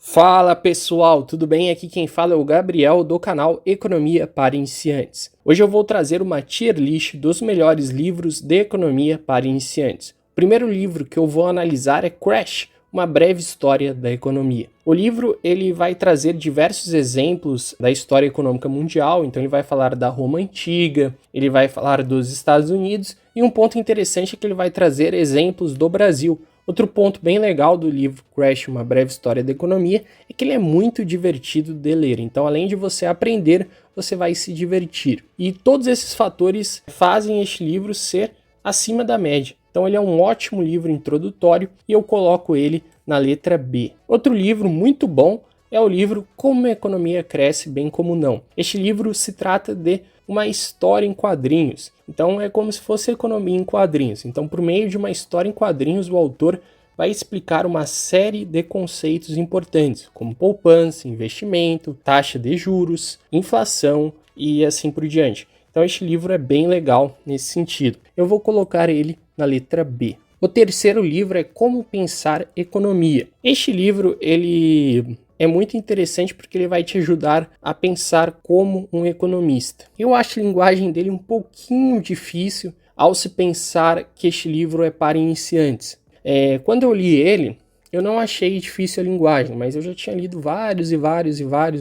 Fala pessoal, tudo bem? Aqui quem fala é o Gabriel do canal Economia para Iniciantes. Hoje eu vou trazer uma tier list dos melhores livros de economia para iniciantes. O primeiro livro que eu vou analisar é Crash, uma breve história da economia. O livro ele vai trazer diversos exemplos da história econômica mundial, então ele vai falar da Roma Antiga, ele vai falar dos Estados Unidos e um ponto interessante é que ele vai trazer exemplos do Brasil. Outro ponto bem legal do livro Crash, uma breve história da economia, é que ele é muito divertido de ler. Então, além de você aprender, você vai se divertir. E todos esses fatores fazem este livro ser acima da média. Então, ele é um ótimo livro introdutório e eu coloco ele na letra B. Outro livro muito bom é o livro Como a Economia Cresce Bem Como Não. Este livro se trata de uma história em quadrinhos. Então é como se fosse economia em quadrinhos. Então, por meio de uma história em quadrinhos, o autor vai explicar uma série de conceitos importantes, como poupança, investimento, taxa de juros, inflação e assim por diante. Então este livro é bem legal nesse sentido. Eu vou colocar ele na letra B. O terceiro livro é Como Pensar Economia. Este livro ele é muito interessante porque ele vai te ajudar a pensar como um economista. Eu acho a linguagem dele um pouquinho difícil ao se pensar que este livro é para iniciantes. Quando eu li ele, eu não achei difícil a linguagem, mas eu já tinha lido vários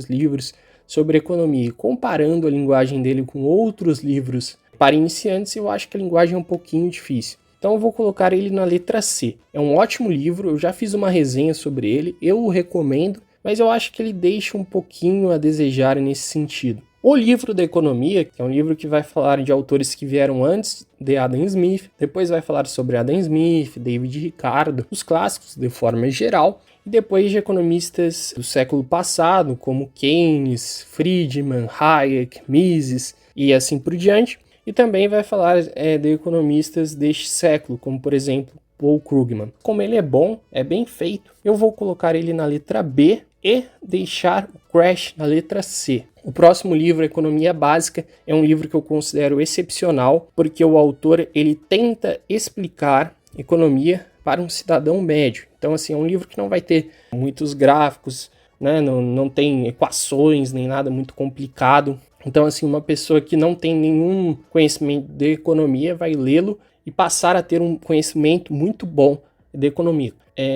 livros sobre economia. E comparando a linguagem dele com outros livros para iniciantes, eu acho que a linguagem é um pouquinho difícil. Então eu vou colocar ele na letra C. É um ótimo livro, eu já fiz uma resenha sobre ele, eu o recomendo, mas eu acho que ele deixa um pouquinho a desejar nesse sentido. O livro da economia, que é um livro que vai falar de autores que vieram antes de Adam Smith, depois vai falar sobre Adam Smith, David Ricardo, os clássicos de forma geral, e depois de economistas do século passado, como Keynes, Friedman, Hayek, Mises e assim por diante. E também vai falar de economistas deste século, como por exemplo Paul Krugman. Como ele é bom, é bem feito, eu vou colocar ele na letra B e deixar o Crash na letra C. O próximo livro, Economia Básica, é um livro que eu considero excepcional, porque o autor ele tenta explicar economia para um cidadão médio. Então, assim, é um livro que não vai ter muitos gráficos, né? Não tem equações, nem nada muito complicado. Então, assim, uma pessoa que não tem nenhum conhecimento de economia vai lê-lo e passar a ter um conhecimento muito bom de economia.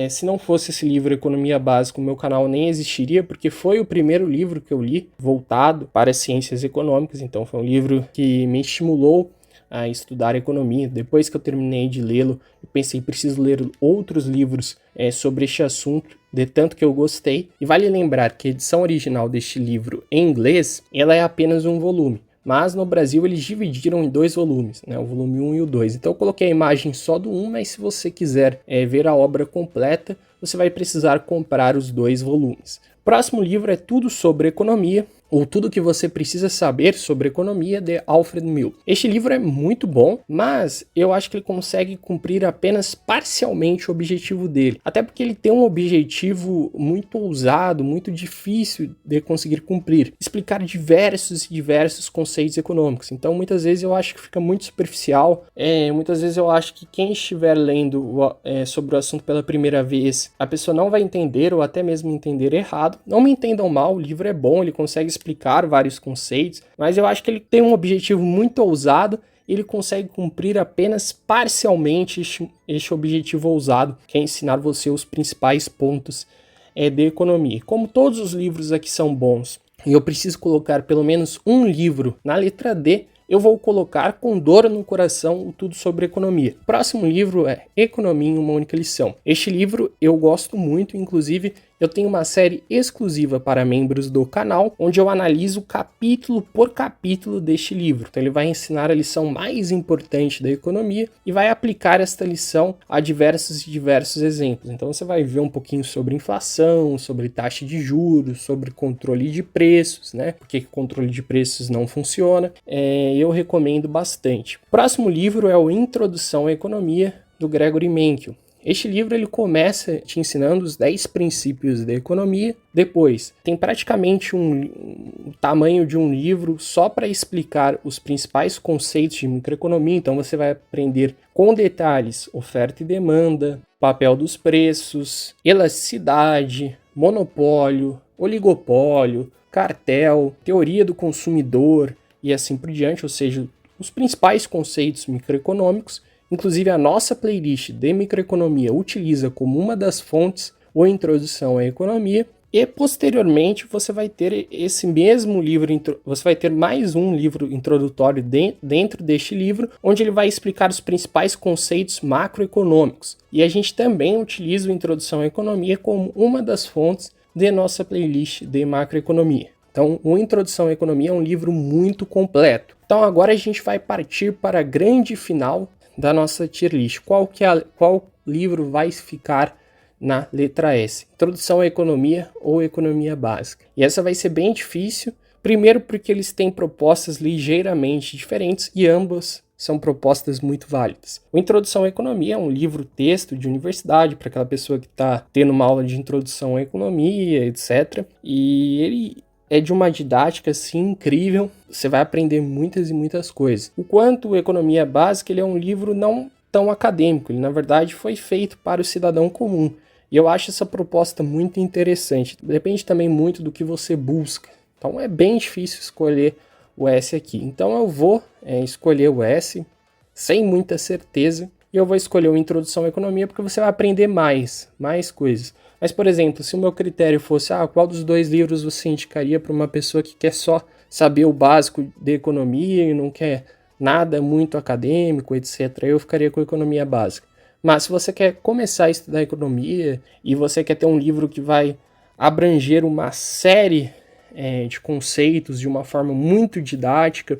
Se não fosse esse livro Economia Básica, o meu canal nem existiria, porque foi o primeiro livro que eu li voltado para as ciências econômicas. Então, foi um livro que me estimulou a estudar economia. Depois que eu terminei de lê-lo, eu pensei, preciso ler outros livros sobre este assunto, de tanto que eu gostei. E vale lembrar que a edição original deste livro em inglês, ela é apenas um volume. Mas no Brasil eles dividiram em 2 volumes, né? O volume 1 e o 2. Então eu coloquei a imagem só do 1, mas se você quiser ver a obra completa, você vai precisar comprar os 2 volumes. O próximo livro é Tudo sobre Economia, ou Tudo que você precisa saber sobre economia, de Alfred Mill. Este livro é muito bom, mas eu acho que ele consegue cumprir apenas parcialmente o objetivo dele. Até porque ele tem um objetivo muito ousado, muito difícil de conseguir cumprir. Explicar diversos conceitos econômicos. Então, muitas vezes eu acho que fica muito superficial. Muitas vezes eu acho que quem estiver lendo sobre o assunto pela primeira vez, a pessoa não vai entender ou até mesmo entender errado. Não me entendam mal, o livro é bom, ele consegue explicar vários conceitos, mas eu acho que ele tem um objetivo muito ousado e ele consegue cumprir apenas parcialmente este objetivo ousado, que é ensinar você os principais pontos de economia. Como todos os livros aqui são bons e eu preciso colocar pelo menos um livro na letra D, eu vou colocar com dor no coração o Tudo sobre Economia. O próximo livro é Economia em uma Única Lição. Este livro eu gosto muito, inclusive eu tenho uma série exclusiva para membros do canal, onde eu analiso capítulo por capítulo deste livro. Então ele vai ensinar a lição mais importante da economia e vai aplicar esta lição a diversos exemplos. Então você vai ver um pouquinho sobre inflação, sobre taxa de juros, sobre controle de preços, né? Porque o controle de preços não funciona. Eu recomendo bastante. O próximo livro é o Introdução à Economia, do Gregory Menkel. Este livro ele começa te ensinando os 10 princípios da economia. Depois, tem praticamente o tamanho de um livro só para explicar os principais conceitos de microeconomia. Então você vai aprender com detalhes oferta e demanda, papel dos preços, elasticidade, monopólio, oligopólio, cartel, teoria do consumidor e assim por diante, ou seja, os principais conceitos microeconômicos. Inclusive a nossa playlist de microeconomia utiliza como uma das fontes a Introdução à Economia, e posteriormente você vai ter esse mesmo livro, você vai ter mais um livro introdutório dentro deste livro, onde ele vai explicar os principais conceitos macroeconômicos. E a gente também utiliza o Introdução à Economia como uma das fontes de nossa playlist de macroeconomia. Então, o Introdução à Economia é um livro muito completo. Então, agora a gente vai partir para a grande final da nossa tier list. Qual livro vai ficar na letra S? Introdução à Economia ou Economia Básica? E essa vai ser bem difícil, primeiro porque eles têm propostas ligeiramente diferentes e ambas são propostas muito válidas. O Introdução à Economia é um livro-texto de universidade para aquela pessoa que está tendo uma aula de Introdução à Economia, etc. E ele é de uma didática assim incrível, você vai aprender muitas e muitas coisas. O quanto o Economia Básica ele é um livro não tão acadêmico, ele na verdade foi feito para o cidadão comum. E eu acho essa proposta muito interessante. Depende também muito do que você busca. Então é bem difícil escolher o S aqui. Então eu vou escolher o S sem muita certeza. E eu vou escolher o Introdução à Economia porque você vai aprender mais coisas. Mas, por exemplo, se o meu critério fosse qual dos dois livros você indicaria para uma pessoa que quer só saber o básico de economia e não quer nada muito acadêmico, etc., eu ficaria com a Economia Básica. Mas se você quer começar a estudar economia e você quer ter um livro que vai abranger uma série de conceitos de uma forma muito didática,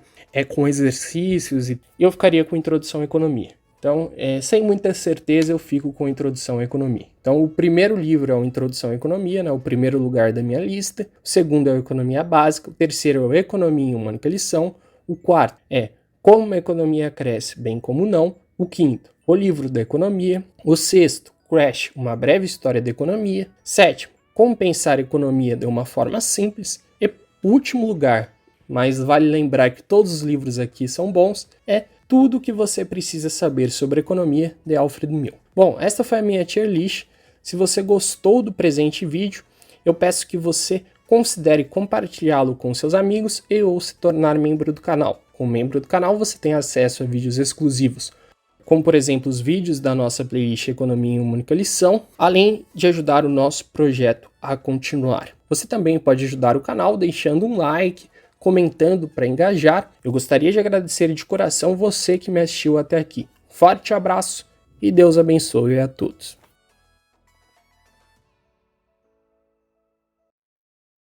com exercícios, eu ficaria com Introdução à Economia. Então, sem muita certeza, eu fico com Introdução à Economia. Então, o primeiro livro é o Introdução à Economia, né, o primeiro lugar da minha lista. O segundo é a Economia Básica. O terceiro é a Economia em uma única lição. O quarto é Como a Economia Cresce, bem como não. O quinto, o livro da economia. O sexto, Crash, uma breve história da economia. Sétimo, Como pensar a economia de uma forma simples. E último lugar, mas vale lembrar que todos os livros aqui são bons, é Tudo o que você precisa saber sobre economia, de Alfred Mill. Bom, esta foi a minha tier list. Se você gostou do presente vídeo, eu peço que você considere compartilhá-lo com seus amigos e ou se tornar membro do canal. Como membro do canal, você tem acesso a vídeos exclusivos, como por exemplo os vídeos da nossa playlist Economia em uma única lição, além de ajudar o nosso projeto a continuar. Você também pode ajudar o canal deixando um like, comentando para engajar. Eu gostaria de agradecer de coração você que me assistiu até aqui. Forte abraço e Deus abençoe a todos.